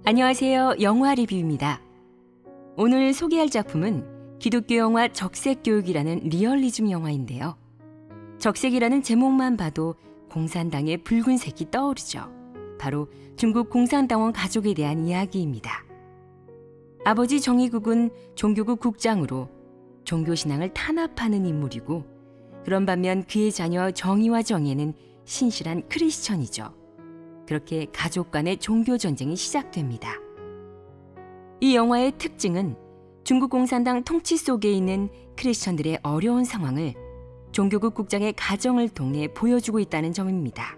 안녕하세요. 영화 리뷰입니다. 오늘 소개할 작품은 기독교 영화 적색교육이라는 리얼리즘 영화인데요. 적색이라는 제목만 봐도 공산당의 붉은색이 떠오르죠. 바로 중국 공산당원 가족에 대한 이야기입니다. 아버지 정의국은 종교국 국장으로 종교신앙을 탄압하는 인물이고, 그런 반면 그의 자녀 정의와 정예는 신실한 크리스천이죠. 그렇게 가족 간의 종교 전쟁이 시작됩니다. 이 영화의 특징은 중국 공산당 통치 속에 있는 크리스천들의 어려운 상황을 종교국 국장의 가정을 통해 보여주고 있다는 점입니다.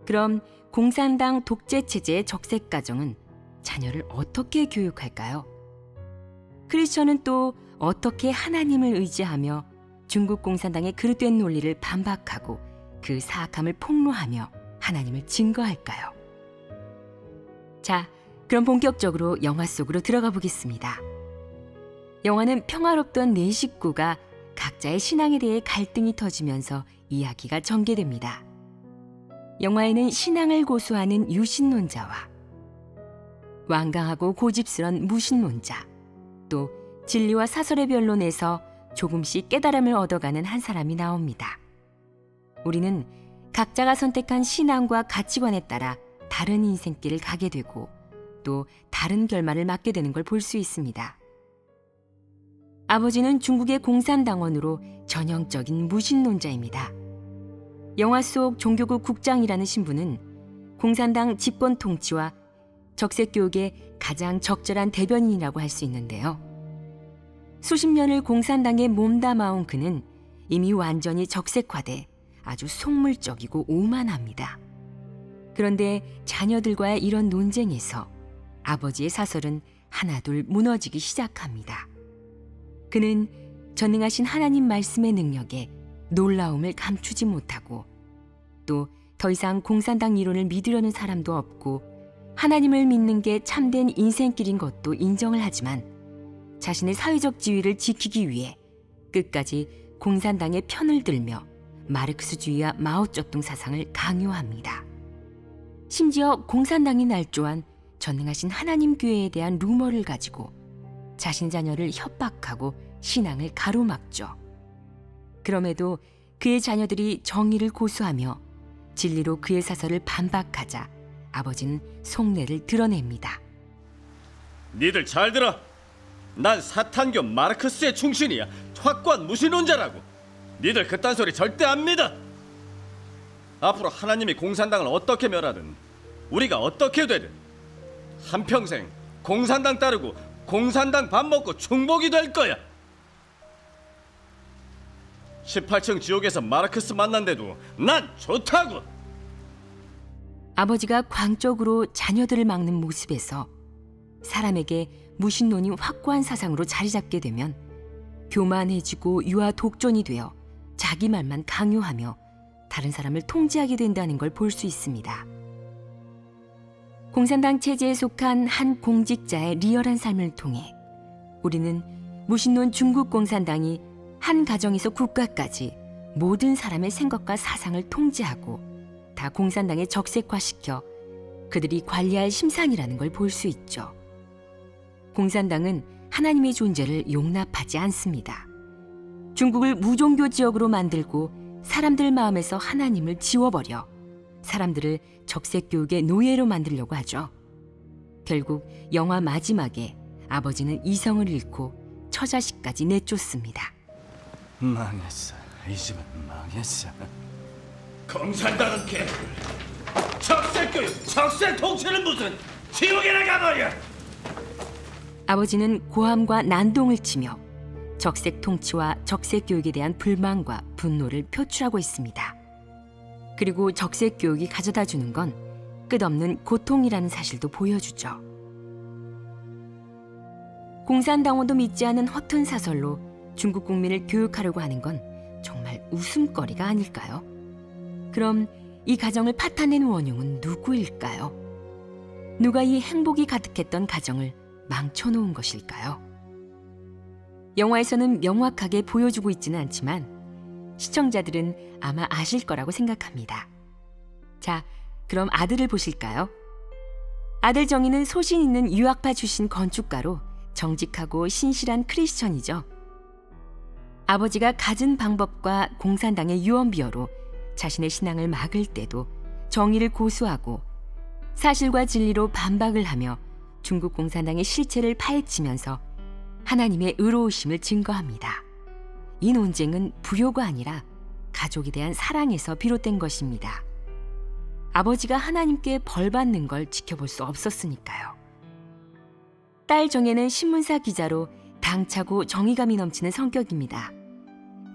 그럼 공산당 독재 체제의 적색 가정은 자녀를 어떻게 교육할까요? 크리스천은 또 어떻게 하나님을 의지하며 중국 공산당의 그릇된 논리를 반박하고 그 사악함을 폭로하며 하나님을 증거할까요? 자, 그럼 본격적으로 영화 속으로 들어가 보겠습니다. 영화는 평화롭던 네 식구가 각자의 신앙에 대해 갈등이 터지면서 이야기가 전개됩니다. 영화에는 신앙을 고수하는 유신론자와 완강하고 고집스런 무신론자, 또 진리와 사설의 변론에서 조금씩 깨달음을 얻어가는 한 사람이 나옵니다. 우리는 각자가 선택한 신앙과 가치관에 따라 다른 인생길을 가게 되고 또 다른 결말을 맞게 되는 걸 볼 수 있습니다. 아버지는 중국의 공산당원으로 전형적인 무신론자입니다. 영화 속 종교국 국장이라는 신분은 공산당 집권 통치와 적색교육의 가장 적절한 대변인이라고 할 수 있는데요. 수십 년을 공산당에 몸담아온 그는 이미 완전히 적색화돼 아주 속물적이고 오만합니다. 그런데 자녀들과의 이런 논쟁에서 아버지의 사설은 하나둘 무너지기 시작합니다. 그는 전능하신 하나님 말씀의 능력에 놀라움을 감추지 못하고, 또 더 이상 공산당 이론을 믿으려는 사람도 없고 하나님을 믿는 게 참된 인생길인 것도 인정을 하지만 자신의 사회적 지위를 지키기 위해 끝까지 공산당의 편을 들며 마르크스주의와 마오쩌둥 사상을 강요합니다. 심지어 공산당이 날조한 전능하신 하나님 교회에 대한 루머를 가지고 자신 자녀를 협박하고 신앙을 가로막죠. 그럼에도 그의 자녀들이 정의를 고수하며 진리로 그의 사설을 반박하자 아버지는 속내를 드러냅니다. 니들 잘 들어. 난 사탄교 마르크스의 충신이야. 확고한 무신론자라고. 니들 그딴 소리 절대 안 믿어. 앞으로 하나님이 공산당을 어떻게 멸하든 우리가 어떻게 되든 한평생 공산당 따르고 공산당 밥 먹고 충복이 될 거야. 18층 지옥에서 마르크스 만난데도 난 좋다고. 아버지가 광적으로 자녀들을 막는 모습에서 사람에게 무신론이 확고한 사상으로 자리 잡게 되면 교만해지고 유아 독존이 되어 자기 말만 강요하며 다른 사람을 통제하게 된다는 걸 볼 수 있습니다. 공산당 체제에 속한 한 공직자의 리얼한 삶을 통해 우리는 무신론 중국 공산당이 한 가정에서 국가까지 모든 사람의 생각과 사상을 통제하고 다 공산당에 적색화시켜 그들이 관리할 심산이라는 걸 볼 수 있죠. 공산당은 하나님의 존재를 용납하지 않습니다. 중국을 무종교 지역으로 만들고 사람들 마음에서 하나님을 지워버려 사람들을 적색교육의 노예로 만들려고 하죠. 결국 영화 마지막에 아버지는 이성을 잃고 처자식까지 내쫓습니다. 망했어. 이 집은 망했어. 공산당은 개뿔. 적색교육, 적색 통치는 무슨 지옥에나 가버려. 아버지는 고함과 난동을 치며 적색 통치와 적색 교육에 대한 불만과 분노를 표출하고 있습니다. 그리고 적색 교육이 가져다 주는 건 끝없는 고통이라는 사실도 보여주죠. 공산당원도 믿지 않은 허튼 사설로 중국 국민을 교육하려고 하는 건 정말 웃음거리가 아닐까요? 그럼 이 가정을 파탄낸 원흉은 누구일까요? 누가 이 행복이 가득했던 가정을 망쳐놓은 것일까요? 영화에서는 명확하게 보여주고 있지는 않지만 시청자들은 아마 아실 거라고 생각합니다. 자, 그럼 아들을 보실까요? 아들 정의는 소신 있는 유학파 출신 건축가로 정직하고 신실한 크리스천이죠. 아버지가 갖은 방법과 공산당의 유언비어로 자신의 신앙을 막을 때도 정의를 고수하고 사실과 진리로 반박을 하며 중국 공산당의 실체를 파헤치면서 하나님의 의로우심을 증거합니다. 이 논쟁은 불효가 아니라 가족에 대한 사랑에서 비롯된 것입니다. 아버지가 하나님께 벌받는 걸 지켜볼 수 없었으니까요. 딸 정혜는 신문사 기자로 당차고 정의감이 넘치는 성격입니다.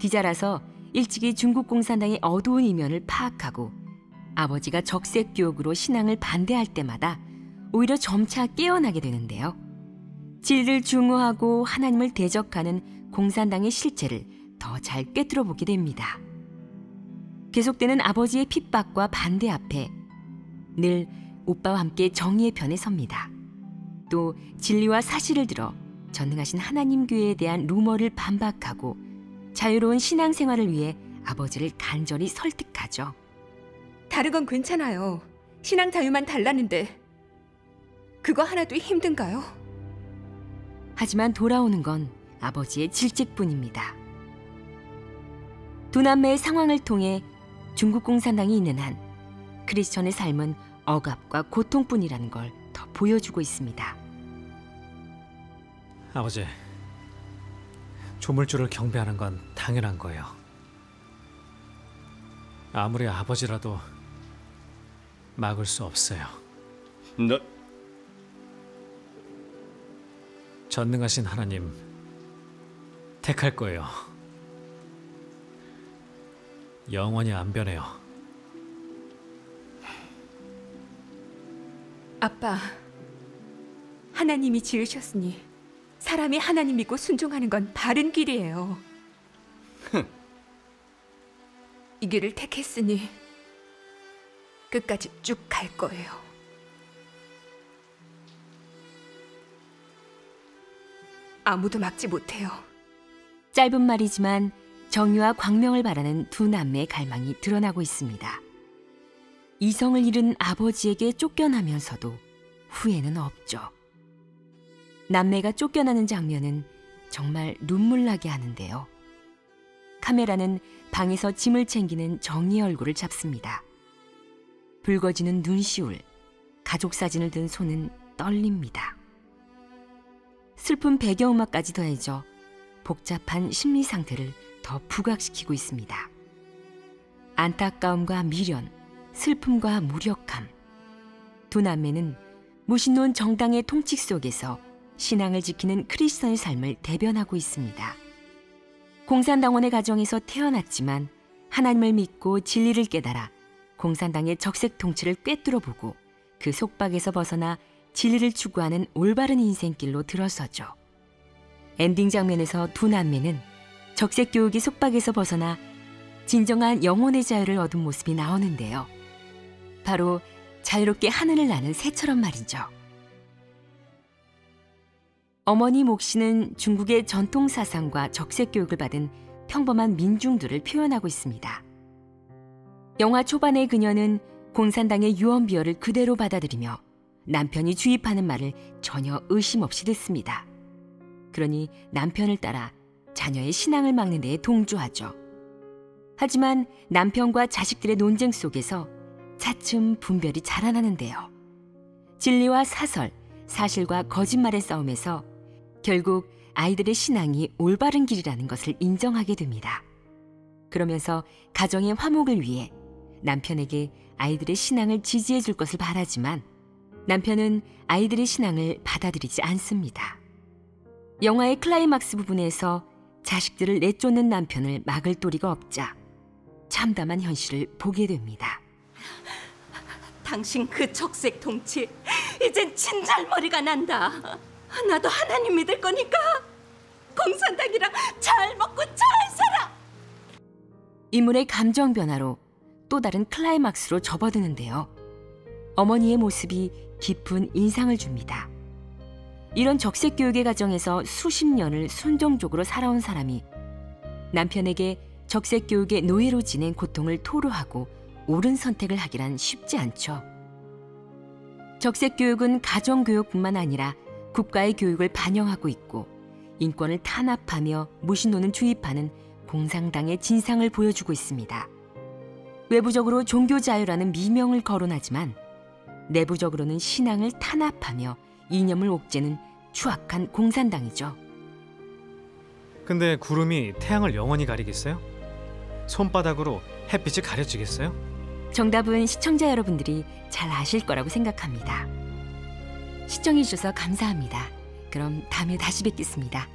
기자라서 일찍이 중국 공산당의 어두운 이면을 파악하고 아버지가 적색교육으로 신앙을 반대할 때마다 오히려 점차 깨어나게 되는데요. 진리를 중호하고 하나님을 대적하는 공산당의 실체를 더 잘 꿰뚫어 보게 됩니다. 계속되는 아버지의 핍박과 반대 앞에 늘 오빠와 함께 정의의 편에 섭니다. 또 진리와 사실을 들어 전능하신 하나님 교회에 대한 루머를 반박하고 자유로운 신앙생활을 위해 아버지를 간절히 설득하죠. 다른 건 괜찮아요. 신앙 자유만 달라는데 그거 하나도 힘든가요? 하지만 돌아오는 건 아버지의 질책뿐입니다. 두 남매의 상황을 통해 중국 공산당이 있는 한 크리스천의 삶은 억압과 고통뿐이라는 걸 더 보여주고 있습니다. 아버지, 조물주를 경배하는 건 당연한 거예요. 아무리 아버지라도 막을 수 없어요. 너 전능하신 하나님 택할 거예요. 영원히 안 변해요. 아빠, 하나님이 지으셨으니 사람이 하나님 믿고 순종하는 건 바른 길이에요. 이 길을 택했으니 끝까지 쭉 갈 거예요. 아무도 막지 못해요. 짧은 말이지만 정의와 광명을 바라는 두 남매의 갈망이 드러나고 있습니다. 이성을 잃은 아버지에게 쫓겨나면서도 후회는 없죠. 남매가 쫓겨나는 장면은 정말 눈물나게 하는데요. 카메라는 방에서 짐을 챙기는 정의의 얼굴을 잡습니다. 붉어지는 눈시울, 가족 사진을 든 손은 떨립니다. 슬픈 배경음악까지 더해져 복잡한 심리 상태를 더 부각시키고 있습니다. 안타까움과 미련, 슬픔과 무력함. 두 남매는 무신론 정당의 통치 속에서 신앙을 지키는 크리스천의 삶을 대변하고 있습니다. 공산당원의 가정에서 태어났지만 하나님을 믿고 진리를 깨달아 공산당의 적색 통치를 꿰뚫어보고 그 속박에서 벗어나 진리를 추구하는 올바른 인생길로 들어서죠. 엔딩 장면에서 두 남매는 적색 교육의 속박에서 벗어나 진정한 영혼의 자유를 얻은 모습이 나오는데요. 바로 자유롭게 하늘을 나는 새처럼 말이죠. 어머니 목 씨는 중국의 전통 사상과 적색 교육을 받은 평범한 민중들을 표현하고 있습니다. 영화 초반의 그녀는 공산당의 유언비어를 그대로 받아들이며 남편이 주입하는 말을 전혀 의심 없이 듣습니다. 그러니 남편을 따라 자녀의 신앙을 막는 데에 동조하죠. 하지만 남편과 자식들의 논쟁 속에서 차츰 분별이 자라나는데요. 진리와 사설, 사실과 거짓말의 싸움에서 결국 아이들의 신앙이 올바른 길이라는 것을 인정하게 됩니다. 그러면서 가정의 화목을 위해 남편에게 아이들의 신앙을 지지해 줄 것을 바라지만 남편은 아이들의 신앙을 받아들이지 않습니다. 영화의 클라이막스 부분에서 자식들을 내쫓는 남편을 막을 도리가 없자 참담한 현실을 보게 됩니다. 당신 그 적색 통치 이젠 진잘머리가 난다. 나도 하나님 믿을 거니까 공산당이랑 잘 먹고 잘 살아. 인물의 감정 변화로 또 다른 클라이막스로 접어드는데요. 어머니의 모습이 깊은 인상을 줍니다. 이런 적색 교육의 가정에서 수십 년을 순종적으로 살아온 사람이 남편에게 적색 교육의 노예로 지낸 고통을 토로하고 옳은 선택을 하기란 쉽지 않죠. 적색 교육은 가정 교육뿐만 아니라 국가의 교육을 반영하고 있고 인권을 탄압하며 무신론을 주입하는 공산당의 진상을 보여주고 있습니다. 외부적으로 종교 자유라는 미명을 거론하지만 내부적으로는 신앙을 탄압하며 이념을 옥죄는 추악한 공산당이죠. 근데 구름이 태양을 영원히 가리겠어요? 손바닥으로 햇빛이 가려지겠어요? 정답은 시청자 여러분들이 잘 아실 거라고 생각합니다. 시청해 주셔서 감사합니다. 그럼 다음에 다시 뵙겠습니다.